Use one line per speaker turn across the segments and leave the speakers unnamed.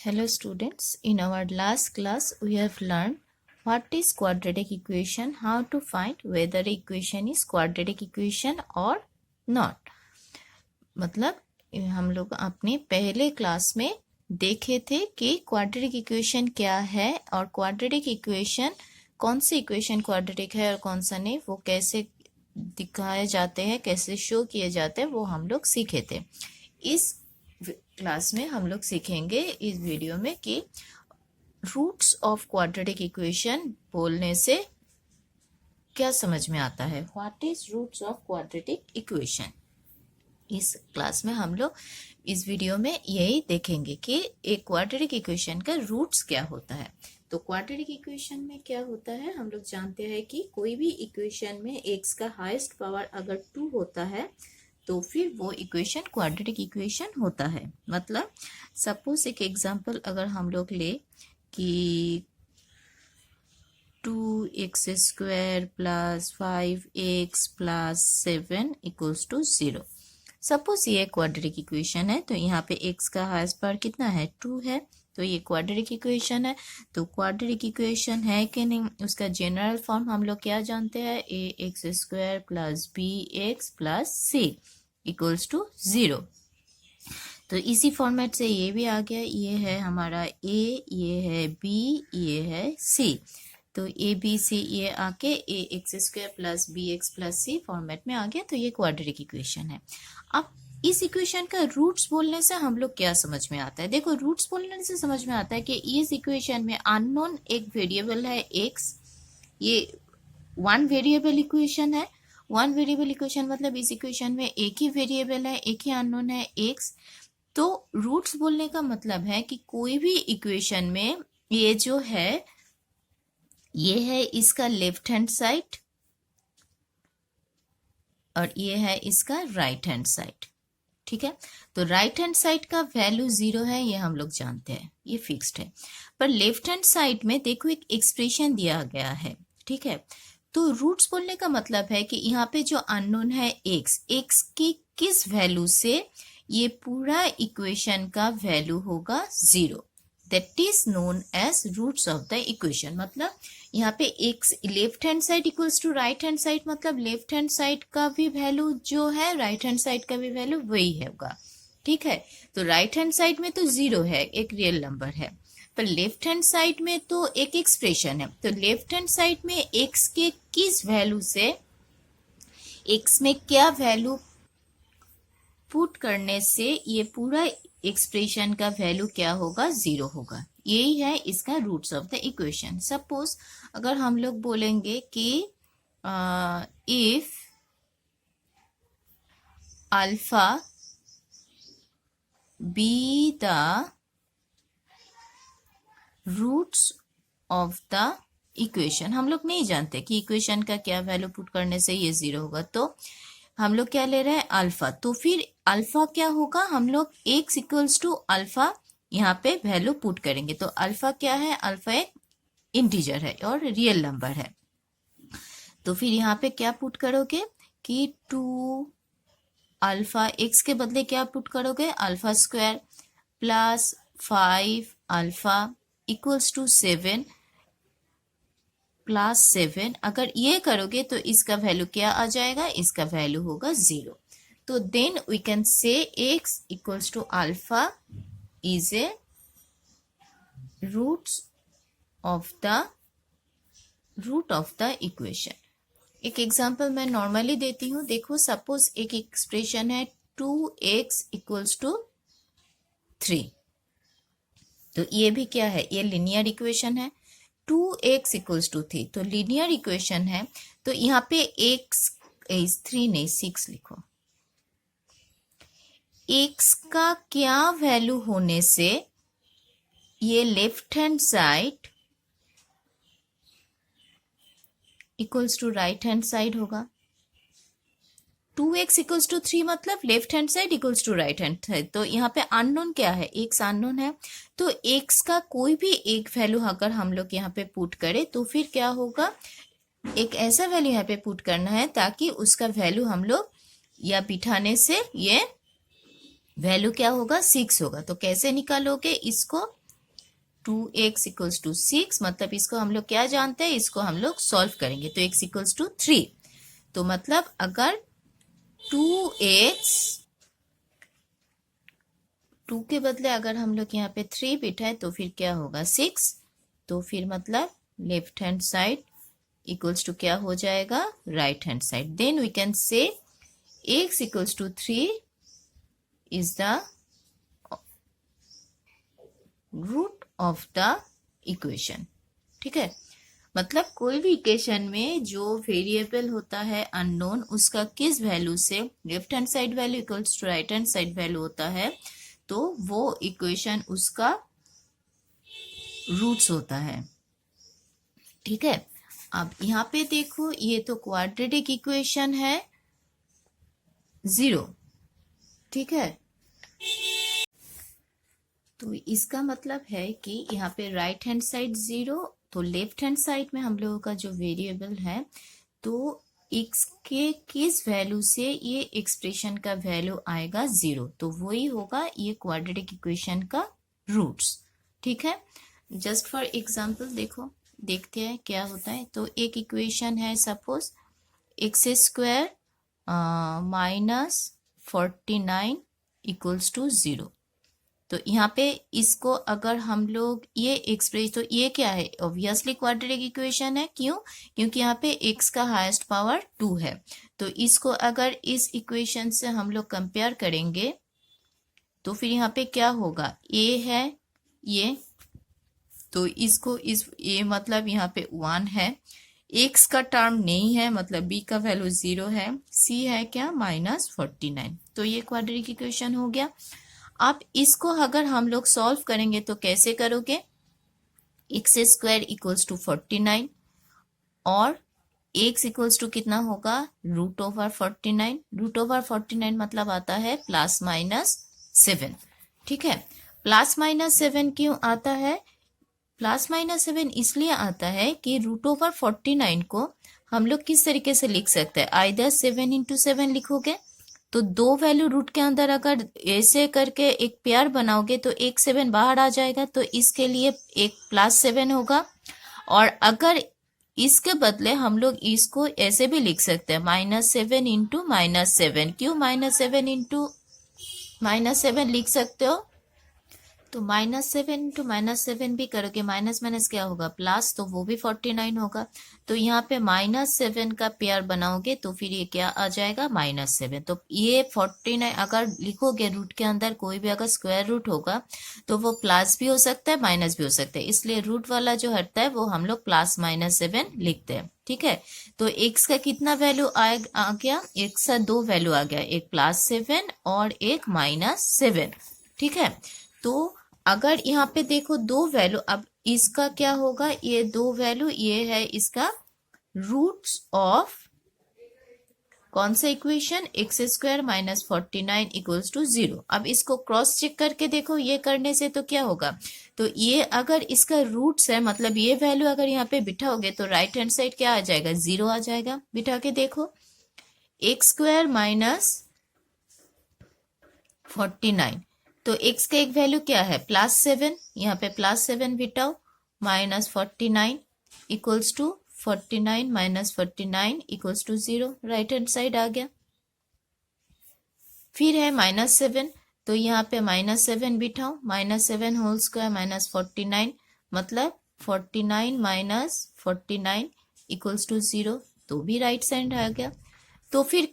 Hello students, in our last class we have learned what is quadratic equation, how to find whether equation is quadratic equation or not. मतलब हम लोग अपने पहले class में देखे थे कि क्वाड्रेटिक इक्वेशन क्या है और क्वाड्रेटिक इक्वेशन कौन से इक्वेशन क्वाड्रेटिक है और कौन सा नहीं, वो कैसे दिखाए जाते हैं, कैसे शो किए जाते हैं, वो हम लोग सीखे थे। इस क्लास में हम लोग सीखेंगे इस वीडियो में कि रूट्स ऑफ क्वाड्रेटिक इक्वेशन बोलने से क्या समझ में आता है। What is roots of quadratic equation. इस क्लास में हम लोग इस वीडियो में यही देखेंगे कि एक क्वाड्रेटिक इक्वेशन का रूट्स क्या होता है। तो क्वाड्रेटिक इक्वेशन में क्या होता है, हम लोग जानते हैं कि कोई भी इक्वेशन में x का हाईएस्ट पावर अगर 2 होता है तो फिर वो इक्वेशन क्वाड्रेटिक इक्वेशन होता है। मतलब सपोज एक एग्जांपल अगर हम लोग ले कि 2x² plus 5x plus 7 equals to 0। Suppose ये क्वाड्रेटिक इक्वेशन है, तो यहाँ पे x का हाईएस्ट पावर कितना है, 2 है, तो ये क्वाड्रेटिक इक्वेशन है। तो क्वाड्रेटिक इक्वेशन है कि नहीं, उसका जनरल फॉर्म हम लोग क्या जानते हैं, ax² plus bx plus c equals to 0। तो इसी फॉर्मेट से ये भी आ गया, ये है हमारा a, ये है b, ये है c। तो a b c ये आके ax² plus bx plus c format में आ गया, तो ये क्वाड्रेटिक इक्वेशन है। अब इस इक्वेशन का रूट्स बोलने से हम लोग क्या समझ में आता है, देखो रूट्स बोलने से समझ में आता है कि इस इक्वेशन में अननोन एक वेरिएबल है x, ये वन वेरिएबल इक्वेशन है। वन वेरिएबल इक्वेशन मतलब इस इक्वेशन में एक ही वेरिएबल है, एक ही अननोन है x। तो रूट्स बोलने का मतलब है कि कोई भी इक्वेशन में ये जो है, ये है इसका लेफ्ट हैंड साइड और ये है इसका राइट हैंड साइड। ठीक है, तो राइट हैंड साइड का वैल्यू 0 है, ये हम लोग जानते हैं, ये फिक्स्ड है। पर लेफ्ट हैंड साइड में देखो एक एक्सप्रेशन दिया गया है। ठीक है, तो रूट्स बोलने का मतलब है कि यहाँ पे जो अननोन है x की किस वैल्यू से ये पूरा इक्वेशन का वैल्यू होगा 0, that is known as roots of the equation. मतलब यहाँ पे x left hand side equals to right hand side, मतलब लेफ्ट हैंड साइड का भी वैल्यू जो है राइट हैंड साइड का भी वैल्यू वही होगा। ठीक है, तो राइट हैंड साइड में तो 0 है, एक रियल नंबर है, पर लेफ्ट हैंड साइड में तो एक एक्सप्रेशन है। तो लेफ्ट हैंड साइड में x के किस वैल्यू से, x में क्या वैल्यू पुट करने से ये पूरा एक्सप्रेशन का वैल्यू क्या होगा, 0 होगा। यही है इसका roots of the equation. Suppose अगर हम लोग बोलेंगे कि if alpha be the roots of the equation, हम लोग नहीं जानते कि इक्वेशन का क्या वैल्यू पुट करने से ये 0 होगा, तो हम लोग क्या ले रहे हैं, अल्फा। तो फिर अल्फा क्या होगा, हम लोग x इक्वल्स टू अल्फा यहाँ पे वैल्यू पुट करेंगे। तो अल्फा क्या है, अल्फा एक इंटीजर है और रियल नंबर है। तो फिर यहाँ पे क्या पुट करोगे कि 2 अल्फा, x के बदले क्या पुट करोगे, alpha square plus 5 alpha equals to 7 plus 7। अगर ये करोगे तो इसका वैल्यू क्या आ जाएगा, इसका वैल्यू होगा 0। तो then we can say x equals to alpha is a root of the equation. एक एग्जांपल मैं नॉर्मली देती हूँ, देखो सपोज एक एक्सप्रेशन है 2x इक्वल्स टू 3। तो ये भी क्या है, ये लिनियर इक्वेशन है। 2x इक्वल्स टू 3 तो लीनियर इक्वेशन है। तो यहाँ पे x 3 नहीं 6 लिखो। x का क्या वैल्यू होने से ये left hand side equals to right hand side होगा। 2x इक्वल्स टू 3 मतलब left hand side equals to right hand side. तो यहाँ पे अननोन क्या है, x अननोन है। तो x का कोई भी एक वैल्यू अगर हम लोग यहाँ पे पुट करें तो फिर क्या होगा, एक ऐसा वैल्यू यहाँ पे पुट करना है ताकि उसका वैल्यू हम लोग या बिठाने से ये वैल्यू क्या होगा, 6 होगा। तो कैसे निकालोगे इसको, 2x = 6, मतलब इसको हम लोग क्या जानते हैं, इसको हम लोग सॉल्व करेंगे तो x = 3। तो मतलब अगर 2x 2 के बदले अगर हम लोग यहाँ पे 3 बिठाए तो फिर क्या होगा 6। तो फिर मतलब left hand side equals to क्या हो जाएगा, right hand side. Then we can say x = 3 is the root of the equation. ठीक है, मतलब कोई भी इक्वेशन में जो वेरिएबल होता है अननोन, उसका किस वैल्यू से left hand side value equals to right hand side value होता है, तो वो इक्वेशन उसका रूट्स होता है। ठीक है, अब यहाँ पे देखो ये तो क्वाड्रेटिक इक्वेशन है 0। ठीक है, तो इसका मतलब है कि यहाँ पे राइट हैंड साइड 0, तो लेफ्ट हैंड साइड में हम लोगों का जो वेरिएबल है तो x के किस वैल्यू से ये एक्सप्रेशन का वैल्यू आएगा 0, तो वही होगा ये क्वाड्रेटिक इक्वेशन का रूट्स। ठीक है, जस्ट फॉर एग्जांपल देखो, देखते हैं क्या होता है। तो एक इक्वेशन है सपोज x² -49 = 0। तो यहाँ पे इसको अगर हम लोग ये एक्सप्रेस, तो ये क्या है, ऑब्वियसली क्वाड्रेटिक इक्वेशन है। क्यों? क्योंकि यहाँ पे x का हाईएस्ट पावर 2 है। तो इसको अगर इस इक्वेशन से हम लोग कंपेयर करेंगे तो फिर यहाँ पे क्या होगा, a है ये, तो इसको इस ये मतलब यहाँ पे 1 है, x का टर्म नहीं है मतलब b का वैल्यू 0 है, c है क्या -49। तो ये क्वाड्रेटिक इक्वेशन हो गया। अब इसको अगर हम लोग सॉल्व करेंगे तो कैसे करोगे, x² = 49 और x = कितना होगा, √49। √49 मतलब आता है +-7। ठीक है, +-7 क्यों आता है, +-7 इसलिए आता है कि √49 को हम लोग किस तरीके से लिख सकते हैं, आइदर 7 × 7 लिखोगे, तो दो वैल्यू रूट के अंदर अगर ऐसे करके एक पेयर बनाओगे तो एक 7 बाहर आ जाएगा, तो इसके लिए एक +7 होगा। और अगर इसके बदले हम लोग इसको ऐसे भी लिख सकते हैं -7 × -7। क्यों -7 × -7 लिख सकते हो, तो -7 × -7 भी करोगे, माइनस माइनस क्या होगा प्लस, तो वो भी 49 होगा। तो यहाँ पे -7 का पेयर बनाओगे तो फिर ये क्या आ जाएगा -7। तो ये 49 अगर लिखोगे रूट के अंदर कोई भी अगर स्क्वायर रूट होगा तो वो प्लस भी हो सकता है माइनस भी हो सकता है, इसलिए रूट वाला जो हटता है वो हम लोग +-7 लिखते हैं। ठीक है, तो x का कितना वैल्यू आ गया, x का 2 वैल्यू आ गया, एक +7 और एक -7। ठीक है, तो अगर यहाँ पे देखो 2 वैल्यू, अब इसका क्या होगा, ये 2 वैल्यू ये है इसका रूट्स ऑफ कौन सा इक्वेशन, x² -49 = 0। अब इसको क्रॉस चेक करके देखो, ये करने से तो क्या होगा, तो ये अगर इसका रूट्स है मतलब ये वैल्यू अगर यहाँ पे बिठाओगे तो राइट हैंड साइड क्या आ जाएगा, 0 आ जाएगा। बिठा के देखो, x² -49, तो x का एक वैल्यू क्या है +7, यहाँ पे +7 बिठाओ, -49 = 49 - 49 = 0, राइट हैंड साइड आ गया। फिर है -7, तो यहाँ पे -7 बिठाओ, -7 होल स्क्वायर -49 मतलब 49 - 49 = 0, तो भी राइट साइड आ गया। तो फिर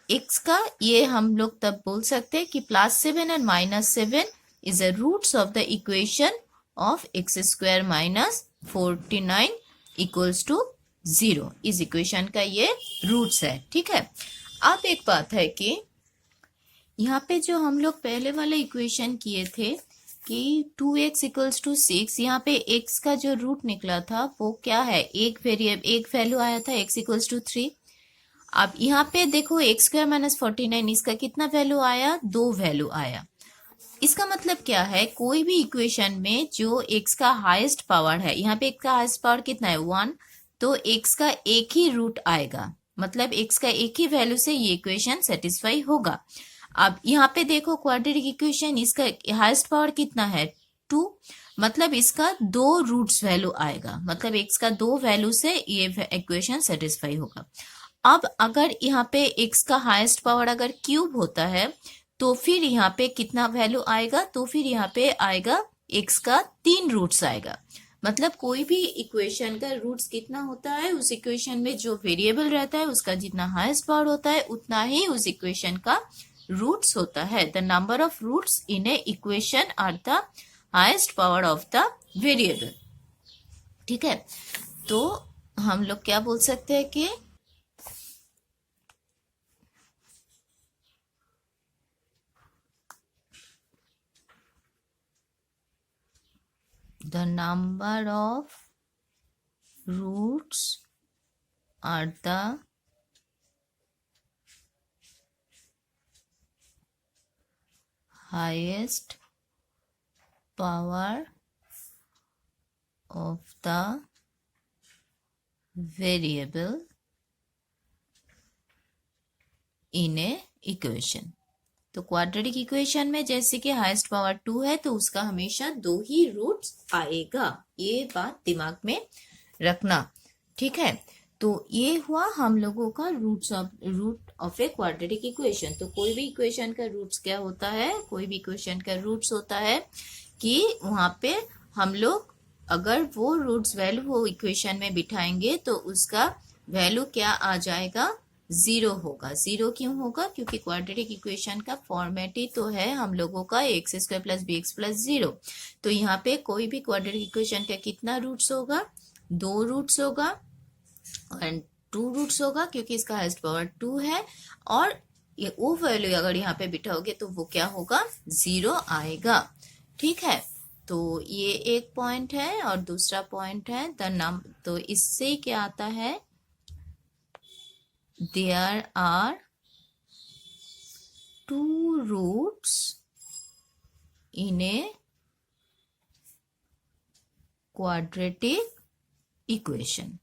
x का ये हम लोग तब बोल सकते हैं कि +7 and -7 is a roots of the equation of x² -49 = 0। इस इक्वेशन का ये रूट्स है। ठीक है, अब एक बात है कि यहाँ पे जो हम लोग पहले वाले इक्वेशन किए थे कि 2x = 6, यहाँ पे x का जो रूट निकला था वो क्या है, एक वैल्यू आया था x = 3। अब यहाँ पे देखो x² -49 इसका कितना वैल्यू आया, 2 वैल्यू आया। इसका मतलब क्या है, कोई भी इक्वेशन में जो x का हाईएस्ट पावर है, यहाँ पे x का हाईएस्ट पावर कितना है 1, तो x का एक ही रूट आएगा, मतलब x का एक ही वैल्यू से ये इक्वेशन सेटिस्फाई होगा। अब यहाँ पे देखो क्वाड्रेटिक इक्वेशन, इसका हाईएस्ट पावर कितना है 2, मतलब इसका 2 रूट्स वैल्यू आएगा, मतलब x का 2 वैल्यू से ये इक्वेशन सेटिस्फाई होगा। अब अगर यहाँ पे x का हाईएस्ट पावर अगर क्यूब होता है तो फिर यहाँ पे कितना वैल्यू आएगा, तो फिर यहाँ पे आएगा x का 3 रूट्स आएगा। मतलब कोई भी इक्वेशन का रूट्स कितना होता है, उस इक्वेशन में जो वेरिएबल रहता है उसका जितना हाईएस्ट पावर होता है उतना ही उस इक्वेशन का रूट्स होता है। The number of roots in a equation are the highest power of the variable. ठीक है, तो हम लोग क्या बोल सकते हैं कि the number of roots are the highest power of the variable in a equation। तो क्वाड्रेटिक इक्वेशन में जैसे कि हाईएस्ट पावर 2 है तो उसका हमेशा 2 ही रूट्स आएगा, ये बात दिमाग में रखना। ठीक है, तो ये हुआ हम लोगों का root of a quadratic equation. तो कोई भी इक्वेशन का रूट्स क्या होता है, कोई भी इक्वेशन का रूट्स होता है कि वहां पे हम लोग अगर वो रूट्स वैल्यू वो इक्वेशन में बिठाएंगे तो उसका वैल्यू क्या आ जाएगा, 0 होगा। 0 क्यों होगा, क्योंकि क्वाड्रेटिक इक्वेशन का फॉर्मेट ही तो है हम लोगों का x² + bx + 0। तो यहाँ पे कोई भी क्वाड्रेटिक इक्वेशन का कितना रूट्स होगा, 2 रूट्स होगा और 2 रूट्स होगा क्योंकि इसका हाईएस्ट पावर 2 है, और ये वो वैल्यू अगर यहाँ पे बिठाओगे तो वो क्या होगा, 0 आएगा। ठीक है, तो ये एक पॉइंट है और दूसरा पॉइंट है तो इससे क्या आता है, there are 2 roots in a quadratic equation।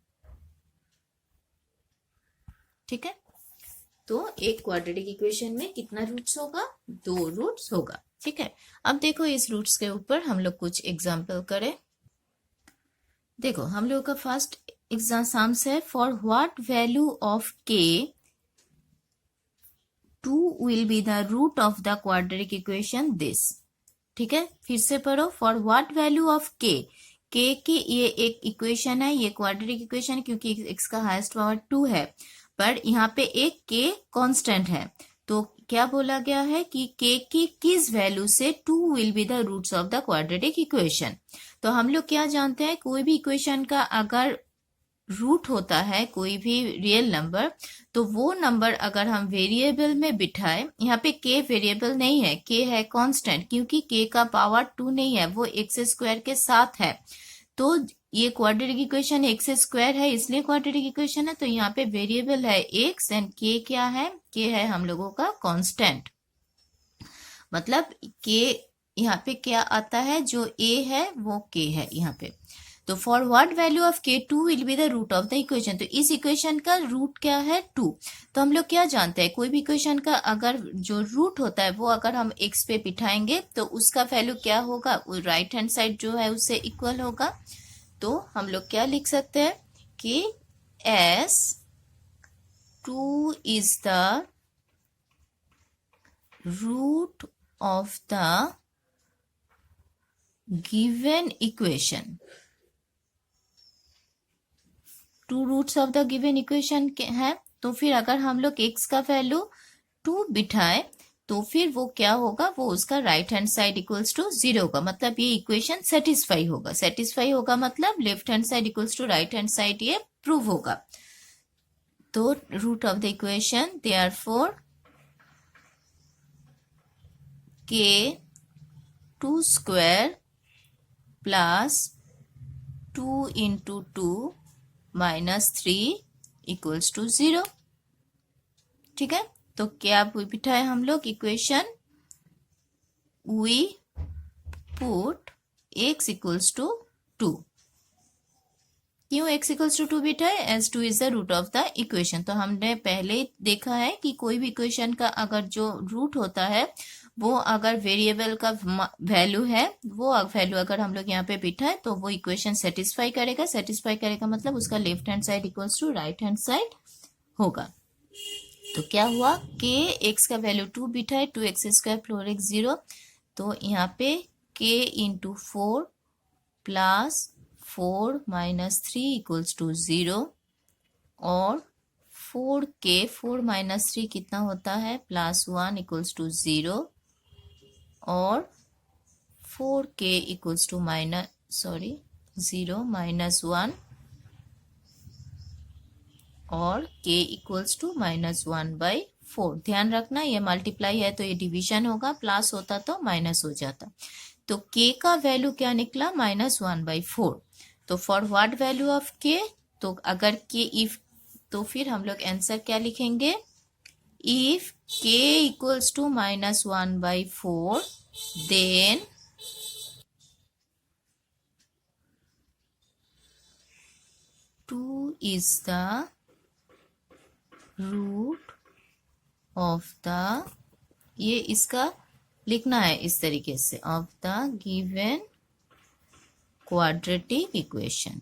ठीक है, तो एक क्वाड्रेटिक इक्वेशन में कितना रूट्स होगा, 2 रूट्स होगा। ठीक है, अब देखो इस रूट्स के ऊपर हम लोग कुछ एग्जाम्पल करें। देखो हम लोग का फर्स्ट एग्जाम है, for what value of k 2 will be the root of the quadratic equation this. ठीक है, फिर से पढ़ो, for what value of k की ये एक इक्वेशन है, ये क्वाड्रेटिक इक्वेशन क्योंकि x का हाईएस्ट पावर 2 है, पर यहाँ पे एक k कांस्टेंट है। तो क्या बोला गया है कि k की किस वैल्यू से 2 will be the roots of the quadratic equation. तो हम लोग क्या जानते हैं, कोई भी इक्वेशन का अगर रूट होता है कोई भी रियल नंबर, तो वो नंबर अगर हम वेरिएबल में बिठाए, यहाँ पे k वेरिएबल नहीं है, k है कांस्टेंट, क्योंकि k का पावर 2 नहीं है, वो x² के साथ है। तो ये क्वाड्रेटिक इक्वेशन x² है इसलिए क्वाड्रेटिक इक्वेशन है। तो यहाँ पे वेरिएबल है x एंड k क्या है, k है हम लोगों का कांस्टेंट। मतलब k यहाँ पे क्या आता है, जो a है वो k है यहाँ पे। तो for what value of k 2 will be the root of the equation. तो इस इक्वेशन का रूट क्या है, 2। तो हम लोग क्या जानते हैं, कोई भी इक्वेशन का अगर जो रूट होता है वो अगर हम x पे बिठाएंगे तो उसका वैल्यू क्या होगा, वो राइट हैंड साइड जो है उससे इक्वल होगा। तो हम लोग क्या लिख सकते हैं कि as 2 is the root of the given equation। 2 roots of the given equation है, तो फिर अगर हम लोग x का वैल्यू 2 बिठाए तो फिर वो क्या होगा, वो उसका right hand side equals to 0 होगा। मतलब ये इक्वेशन सेटिस्फाई होगा। सेटिस्फाई होगा मतलब left hand side equals to right hand side, ये प्रूव होगा। तो root of the equation therefore k² plus 2 into 2 minus 3 equals to 0। ठीक है, तो क्या बिठाए हम लोग equation, we put x equals to 2। क्यों x इक्वल्स टू 2 बिठाए, as 2 is the root of the equation. तो हमने पहले देखा है कि कोई भी इक्वेशन का अगर जो रूट होता है वो अगर वेरिएबल का वैल्यू है, वो वैल्यू अगर हम लोग यहाँ पे बिठाए तो वो इक्वेशन सेटिस्फाई करेगा मतलब उसका left hand side equals to right hand side होगा। तो क्या हुआ, के एक्स का वैल्यू 2 बिठाए, 2x² + x 0, तो यहाँ पे k into 4 plus 4 minus 3 equals to 0, और 4 माइनस 3 कितना होता है, +1 इक्वल्स टू 0, और 4k इक्वल्स टू 0 माइनस 1, और k इक्वल्स टू -1/4। ध्यान रखना ये मल्टीप्लाई है तो ये डिवीजन होगा, प्लस होता तो माइनस हो जाता। तो k का वैल्यू क्या निकला, -1/4। तो for what value of k, तो अगर k इफ, तो फिर हम लोग आंसर क्या लिखेंगे, if k equals to -1/4 then two is the root of the, ये इसका लिखना है इस तरीके से, of the given quadratic equation.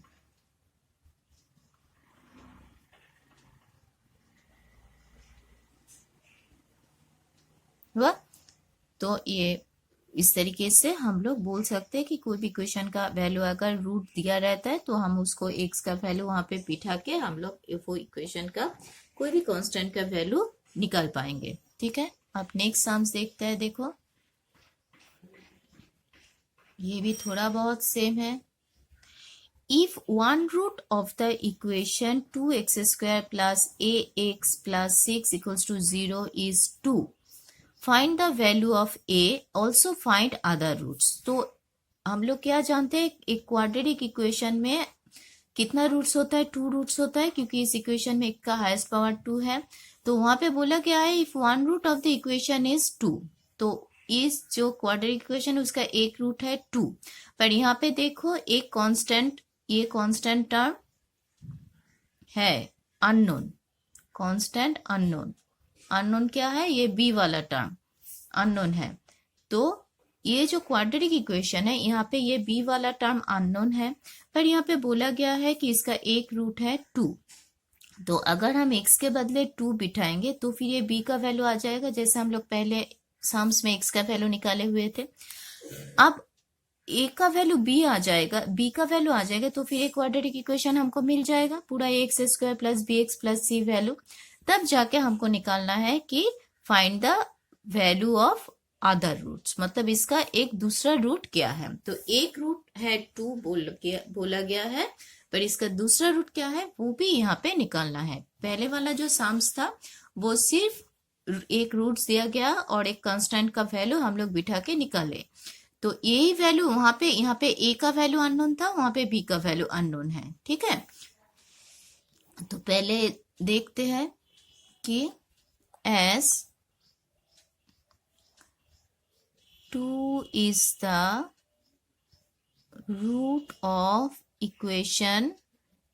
हुआ? तो ये इस तरीके से हम लोग बोल सकते हैं कि कोई भी इक्वेशन का वैल्यू अगर रूट दिया रहता है तो हम उसको एक्स का वैल्यू वहां पे बिठा के हम लोग वो इक्वेशन का कोई भी कांस्टेंट का वैल्यू निकाल पाएंगे। ठीक है, अब नेक्स्ट सम्स देखते हैं। देखो ये भी थोड़ा बहुत सेम है। If one root of the equation 2x² + ax + 6 equals to 0 is 2, find the value of a, also find other roots. तो हम लोग क्या जानते हैं, एक क्वाड्रेटिक इक्वेशन में कितना रूट्स होता है, 2 रूट्स होता है, क्योंकि इस इक्वेशन में एक का हाईएस्ट पावर 2 है। तो वहां पे बोला गया है if one root of the equation is 2, तो इस जो क्वाड्रेटिक इक्वेशन उसका एक रूट है 2, पर यहाँ पे देखो एक कांस्टेंट, ये कांस्टेंट टर्म है अननोन, कांस्टेंट अननोन, अननोन क्या है, ये बी वाला टर्म अननोन है। तो ये जो क्वाड्रेटिक इक्वेशन है यहाँ पे ये बी वाला टर्म अननोन है, पर यहाँ पे बोला गया है कि इसका एक रूट है 2। तो अगर हम x के बदले 2 बिठाएंगे तो फिर ये b का वैल्यू आ जाएगा, जैसे हम लोग पहले सम्स में x का वैल्यू निकाले हुए थे। अब a का वैल्यू b आ जाएगा, b का वैल्यू आ जाएगा, तो फिर एक क्वाड्रेटिक इक्वेशन हमको मिल जाएगा, पूरा x² + bx + c वैल्यू। तब जाके हमको निकालना है कि find the value of other roots, मतलब इसका एक दूसरा रूट क्या है। तो एक रूट है 2 बोला गया है, पर इसका दूसरा रूट क्या है वो भी यहाँ पे निकालना है। पहले वाला जो सम्स था वो सिर्फ एक रूट दिया गया और एक कांस्टेंट का वैल्यू हम लोग बिठा के निकाले। तो यही वैल्यू वहां पे, यहाँ पे a का वैल्यू अननोन था, वहां पे b का वैल्यू अननोन है। ठीक है, तो पहले देखते हैं कि as 2 is the root of equation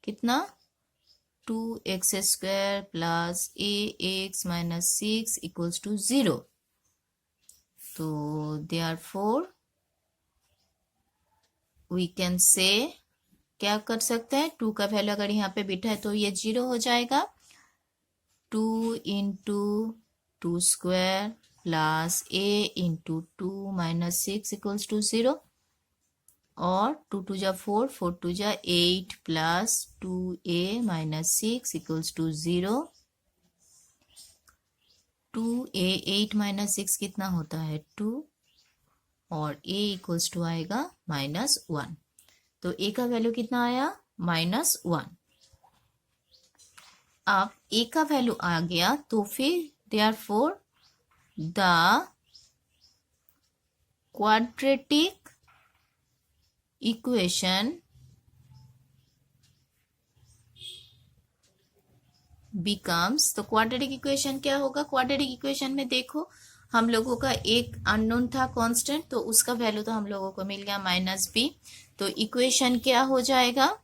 कितना, 2x² + ax - 6 इक्वल्स टू 0। तो therefore we can say, क्या कर सकते हैं, 2 का वैल्यू अगर यहाँ पे बिठा है तो ये 0 हो जाएगा, 2 × 2² + a × 2 - 6 इक्वल्स टू 0, और 2 × 2 = 4, 4 × 2 = 8 + 2a - 6 इक्वल्स टू 0। 2a 8 - 6 कितना होता है 2, और a इक्वल्स टू आएगा -1। तो a का वैल्यू कितना आया, -1। अब a का वैल्यू आ गया तो फिर therefore the quadratic equation becomes, तो क्वाड्रेटिक इक्वेशन क्या होगा, क्वाड्रेटिक इक्वेशन में देखो हम लोगों का एक अननोन था कांस्टेंट, तो उसका वैल्यू तो हम लोगों को मिल गया -b। तो इक्वेशन क्या हो जाएगा,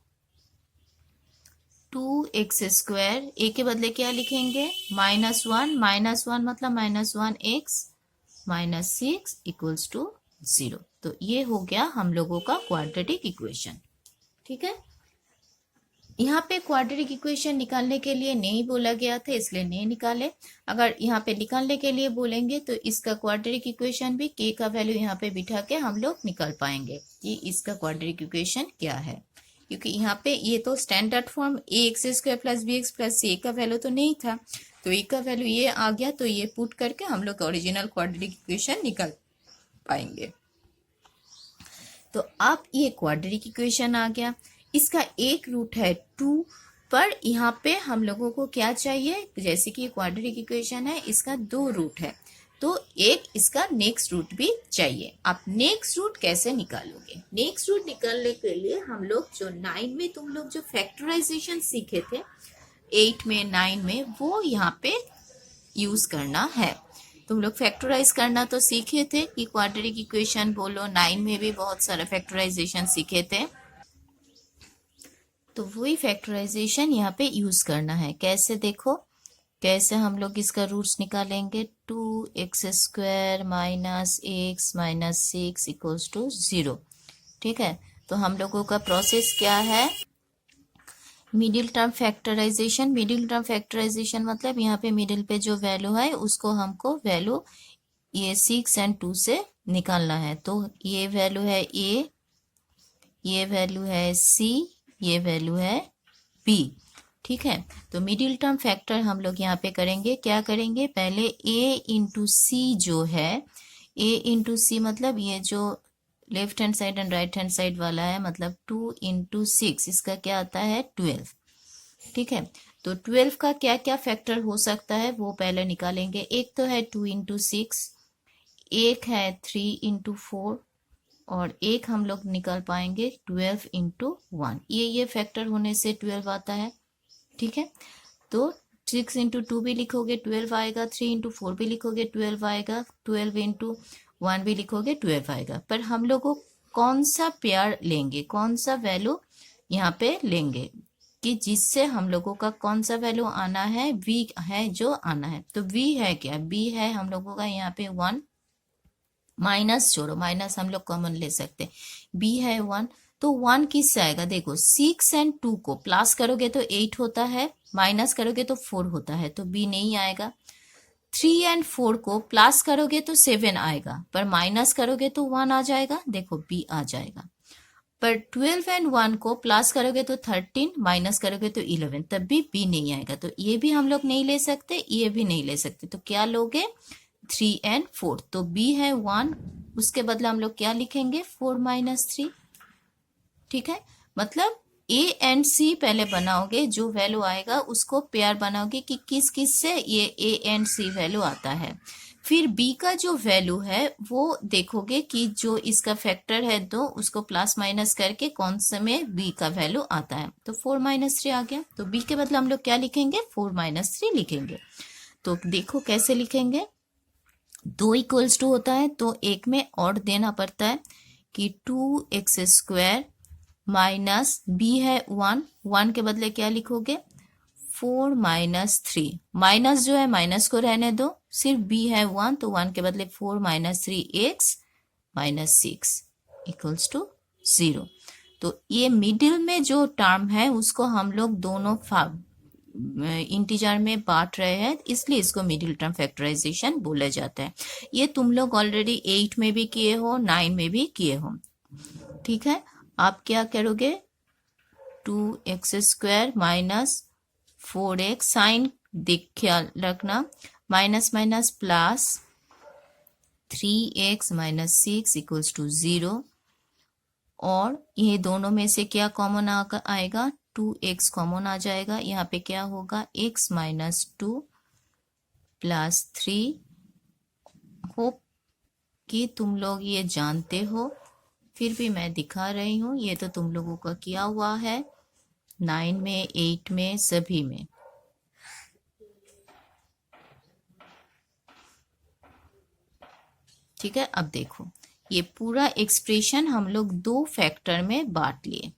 2x², a के बदले क्या लिखेंगे, -1, -1 मतलब -1x माइनस 6 इक्वल्स टू 0। तो ये हो गया हम लोगों का क्वाड्रेटिक इक्वेशन। ठीक है, यहाँ पे क्वाड्रेटिक इक्वेशन निकालने के लिए नहीं बोला गया था, इसलिए नहीं निकाले। अगर यहाँ पे निकालने के लिए बोलेंगे तो इसका क्वाड्रेटिक इक्वेशन भी k का वैल्यू यहाँ पे बिठा के हम लोग निकाल पाएंगे कि इसका क्वाड्रेटिक इक्वेशन क्या है, क्योंकि यहाँ पे ये तो standard form ax² + bx + c का वैल्यू तो नहीं था, तो a का वैल्यू ये आ गया, तो ये पुट करके हम लोग ओरिजिनल क्वाड्रेटिक इक्वेशन निकाल पाएंगे। तो अब ये क्वाड्रेटिक इक्वेशन आ गया, इसका एक रूट है 2, पर यहाँ पे हम लोगों को क्या चाहिए, जैसे कि क्वाड्रेटिक इक्वेशन है इसका 2 रूट है, तो एक इसका नेक्स्ट रूट भी चाहिए। आप नेक्स्ट रूट कैसे निकालोगे? नेक्स्ट रूट निकालने के लिए हम लोग जो 9 में तुम लोग जो फैक्टराइजेशन सीखे थे 8 में 9 में, वो यहाँ पे यूज करना है। तुम लोग फैक्टराइज करना तो सीखे थे कि क्वाड्रेटिक इक्वेशन बोलो, 9 में भी बहुत सारा फैक्टराइजेशन सीखे थे, तो वही फैक्टराइजेशन यहाँ पे यूज करना है। कैसे देखो, कैसे हम लोग इसका रूट्स निकालेंगे। 2x² - x - 6 equals to 0। ठीक है, तो हम लोगों का प्रोसेस क्या है, middle term factorization. Middle term factorization मतलब यहाँ पे मिडिल पे जो वैल्यू है उसको हमको वैल्यू ये 6 और 2 से निकालना है। तो ये वैल्यू है a, ये वैल्यू है c, ये वैल्यू है b। ठीक है, तो मिडिल टर्म फैक्टर हम लोग यहाँ पे करेंगे, क्या करेंगे, पहले a इंटू सी जो है, a इंटू सी मतलब ये जो left hand side and right hand side वाला है, मतलब 2 इंटू 6, इसका क्या आता है 12। ठीक है, तो 12 का क्या क्या फैक्टर हो सकता है वो पहले निकालेंगे। एक तो है 2 इंटू 6, एक है 3 इंटू 4, और एक हम लोग निकाल पाएंगे 12 इंटू 1। ये फैक्टर होने से 12 आता है। ठीक है, तो 6 इंटू 2 भी लिखोगे 12 आएगा, 3 इंटू 4 भी लिखोगे 12 आएगा, 12 इंटू 1 भी लिखोगे 12 आएगा। पर हम लोग को कौन सा पेयर लेंगे, कौन सा वैल्यू यहाँ पे लेंगे कि जिससे हम लोगों का कौन सा वैल्यू आना है, v है जो आना है। तो v है क्या, b है हम लोगों का यहाँ पे 1, माइनस छोड़ो, माइनस हम लोग कॉमन ले सकते, b है 1, तो 1 किससे आएगा, देखो 6 और 2 को प्लस करोगे तो 8 होता है, माइनस करोगे तो 4 होता है, तो b नहीं आएगा। 3 और 4 को प्लस करोगे तो 7 आएगा, पर माइनस करोगे तो 1 आ जाएगा, देखो b आ जाएगा। पर 12 और 1 को प्लस करोगे तो 13, माइनस करोगे तो 11, तब भी b नहीं आएगा। तो ये भी हम लोग नहीं ले सकते, ये भी नहीं ले सकते, तो क्या लोगे 3 और 4, तो b है 1, उसके बदले हम लोग क्या लिखेंगे 4 - 3। ठीक है, मतलब a एंड c पहले बनाओगे, जो वैल्यू आएगा उसको पेयर बनाओगे कि किस किस से ये a एंड c वैल्यू आता है। फिर b का जो वैल्यू है वो देखोगे कि जो इसका फैक्टर है 2, उसको प्लस माइनस करके कौन से में b का वैल्यू आता है, तो 4 - 3 आ गया। तो b के बदले हम लोग क्या लिखेंगे 4 - 3 लिखेंगे। तो देखो कैसे लिखेंगे, 2 इक्वल्स टू होता है तो एक में और देना पड़ता है कि 2x² माइनस b है 1, 1 के बदले क्या लिखोगे 4 - 3, माइनस जो है माइनस को रहने दो, सिर्फ b है 1, तो 1 के बदले 4 - 3x - 6 इक्वल्स टू 0। तो ये मिडिल में जो टर्म है उसको हम लोग दोनों इंटीजर में बांट रहे हैं, इसलिए इसको मिडिल टर्म फैक्टराइजेशन बोला जाता है। ये तुम लोग ऑलरेडी 8 में भी किए हो, 9 में भी किए हो। ठीक है, आप क्या करोगे 2x² माइनस 4x, साइन देख ख्याल रखना, minus minus plus 3x - 6 equals to 0, और ये दोनों में से क्या कॉमन आएगा 2x कॉमन आ जाएगा, यहाँ पे क्या होगा x - 2 प्लस 3। होप कि तुम लोग ये जानते हो, फिर भी मैं दिखा रही हूँ, ये तो तुम लोगों का किया हुआ है 9 में 8 में सभी में। ठीक है, अब देखो ये पूरा एक्सप्रेशन हम लोग 2 फैक्टर में बांट लिए।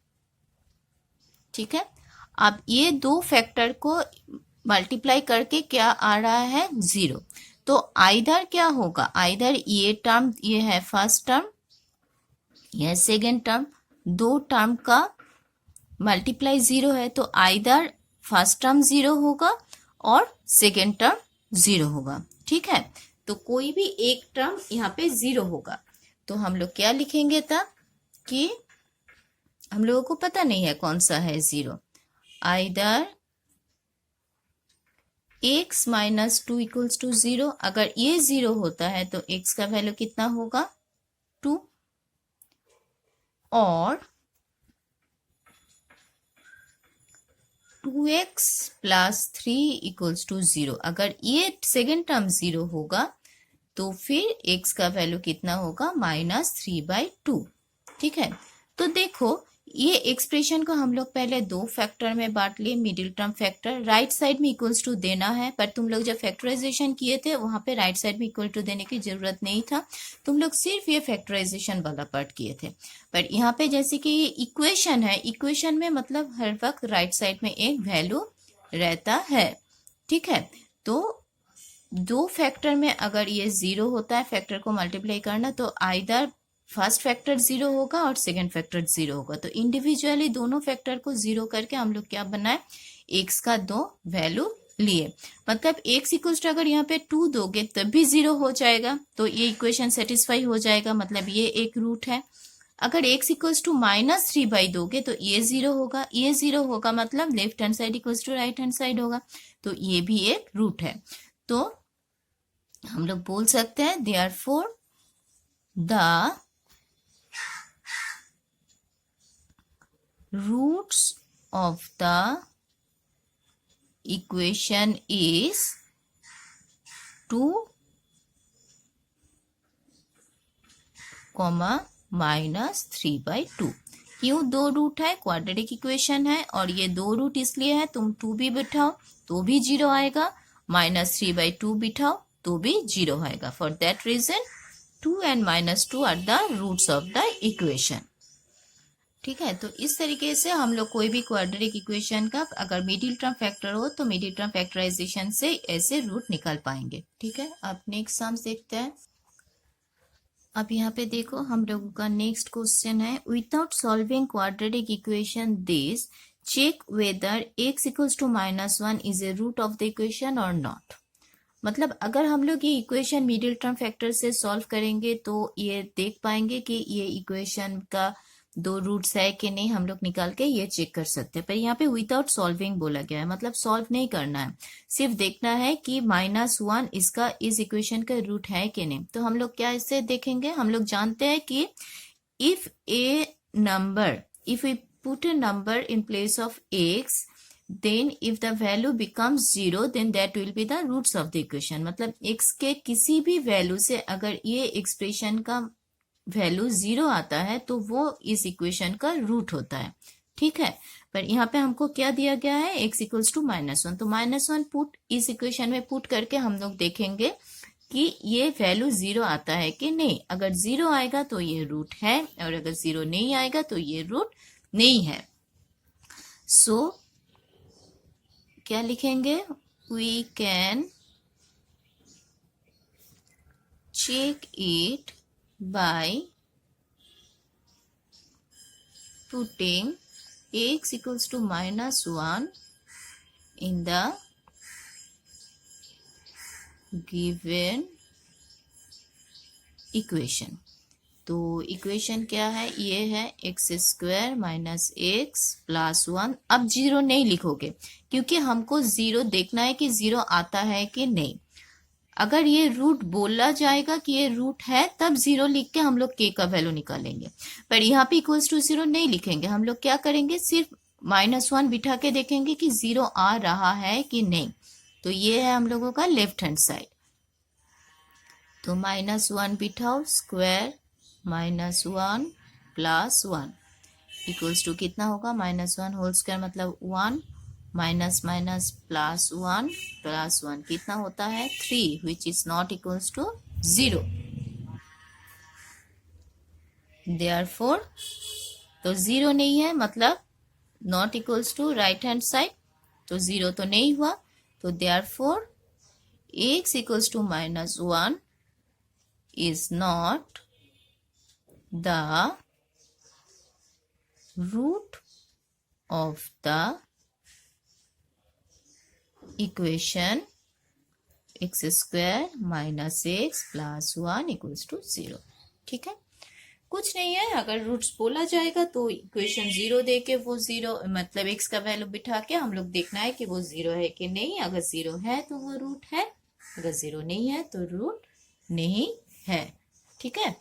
ठीक है, अब ये 2 फैक्टर को मल्टीप्लाई करके क्या आ रहा है 0, तो आइदर क्या होगा, आइदर ये टर्म, ये है फर्स्ट टर्म, यह सेकेंड टर्म, दो टर्म का मल्टीप्लाई जीरो है, तो आइदर फर्स्ट टर्म जीरो होगा और सेकेंड टर्म जीरो होगा। ठीक है, तो कोई भी एक टर्म यहाँ पे जीरो होगा। तो हम लोग क्या लिखेंगे तब कि हम लोगों को पता नहीं है कौन सा है zero. Either x minus two equals to zero, अगर ये जीरो होता है तो x का वैल्यू कितना होगा 2, और 2x plus 3 equals to zero, अगर ये सेकेंड टर्म जीरो होगा तो फिर x का वैल्यू कितना होगा -3/2। ठीक है, तो देखो ये एक्सप्रेशन को हम लोग पहले दो फैक्टर में बांट लिए, middle term factor, right side में इक्वल्स टू देना है, पर तुम लोग जब फैक्टराइजेशन किए थे वहां पे राइट साइड में इक्वल टू देने की जरूरत नहीं था, तुम लोग सिर्फ ये फैक्टराइजेशन वाला पार्ट किए थे। पर यहाँ पे जैसे कि ये इक्वेशन है, इक्वेशन में मतलब हर वक्त राइट साइड में एक वैल्यू रहता है। ठीक है, तो दो फैक्टर में अगर ये जीरो होता है, फैक्टर को मल्टीप्लाई करना, तो आइदर फर्स्ट फैक्टर जीरो होगा और सेकंड फैक्टर जीरो होगा। तो इंडिविजुअली दोनों फैक्टर को जीरो करके हम लोग क्या बनाए, एक्स का दो वैल्यू लिए, मतलब एक्स इक्वल्स टू अगर यहाँ पे 2 दोगे तब भी जीरो हो जाएगा, तो ये इक्वेशन सेटिस्फाई हो जाएगा, मतलब ये एक रूट है। अगर x इक्वल्स टू -3 दोगे तो ये जीरो होगा, ये जीरो होगा मतलब left hand side equals to right hand side होगा, तो ये भी एक रूट है। तो हम लोग बोल सकते हैं therefore the roots of the equation is 2, -3/2। क्यों दो रूट है, क्वाड्रेटिक इक्वेशन है, और ये दो रूट इसलिए है, तुम 2 भी बिठाओ तो भी जीरो आएगा, -3/2 बिठाओ तो भी जीरो आएगा। For that reason 2 and -2 are the roots of the equation. ठीक है, तो इस तरीके से हम लोग कोई भी क्वाड्रेटिक इक्वेशन का अगर मिडिल टर्म फैक्टर हो तो मिडिल टर्म फैक्टराइजेशन से ऐसे रूट निकाल पाएंगे। ठीक है, अब नेक्स्ट सम्स देखते हैं। अब यहाँ पे देखो हम लोगों का नेक्स्ट क्वेश्चन है, without solving quadratic equation this check whether x equals to -1 is a root of the equation और नॉट। मतलब अगर हम लोग ये इक्वेशन मिडिल टर्म फैक्टर से सॉल्व करेंगे तो ये देख पाएंगे कि ये इक्वेशन का दो रूट्स है कि नहीं, हम लोग निकाल के ये चेक कर सकते हैं। पर यहाँ पे विदाउट सॉल्विंग बोला गया है, मतलब सॉल्व नहीं करना है, सिर्फ देखना है कि -1 इसका इस इक्वेशन का रूट है कि नहीं। तो हम लोग क्या इससे देखेंगे, हम लोग जानते हैं कि if we put a number in place of x, then if the value becomes 0 then that will be the roots of the equation। मतलब x के किसी भी वैल्यू से अगर ये एक्सप्रेशन का वैल्यू 0 आता है तो वो इस इक्वेशन का रूट होता है। ठीक है, पर यहाँ पे हमको क्या दिया गया है, x इक्वल्स टू -1, तो -1 पुट इस इक्वेशन में पुट करके हम लोग देखेंगे कि ये वैल्यू 0 आता है कि नहीं। अगर 0 आएगा तो ये रूट है, और अगर 0 नहीं आएगा तो ये रूट नहीं है। सो क्या लिखेंगे, we can check it by putting x equals to -1 in the given equation. तो इक्वेशन क्या है, ये है x² - x + 1। अब 0 नहीं लिखोगे क्योंकि हमको 0 देखना है कि 0 आता है कि नहीं। अगर ये रूट बोला जाएगा कि ये रूट है तब 0 लिख के हम लोग k का वैल्यू निकालेंगे, पर यहाँ पे इक्वल्स टू 0 नहीं लिखेंगे। हम लोग क्या करेंगे, सिर्फ -1 बिठा के देखेंगे कि 0 आ रहा है कि नहीं। तो ये है हम लोगों का लेफ्ट हैंड साइड, तो -1 बिठाओ, स्क्वायर -1 + 1 इक्वल्स टू कितना होगा, -1 होल स्क्वायर मतलब 1 माइनस माइनस +1 + 1 कितना होता है 3, which is not equals to 0। Therefore तो 0 नहीं है, मतलब not equals to right hand side, तो 0 तो नहीं हुआ। तो therefore x equals to -1 is not the root of the equation x square minus x plus 1 equals to 0। ठीक है, कुछ नहीं है। अगर रूट्स बोला जाएगा तो इक्वेशन 0 दे के वो 0 मतलब x का वैल्यू बिठा के हम लोग देखना है कि वो 0 है कि नहीं। अगर 0 है तो वो रूट है, अगर 0 नहीं है तो रूट नहीं है। ठीक है।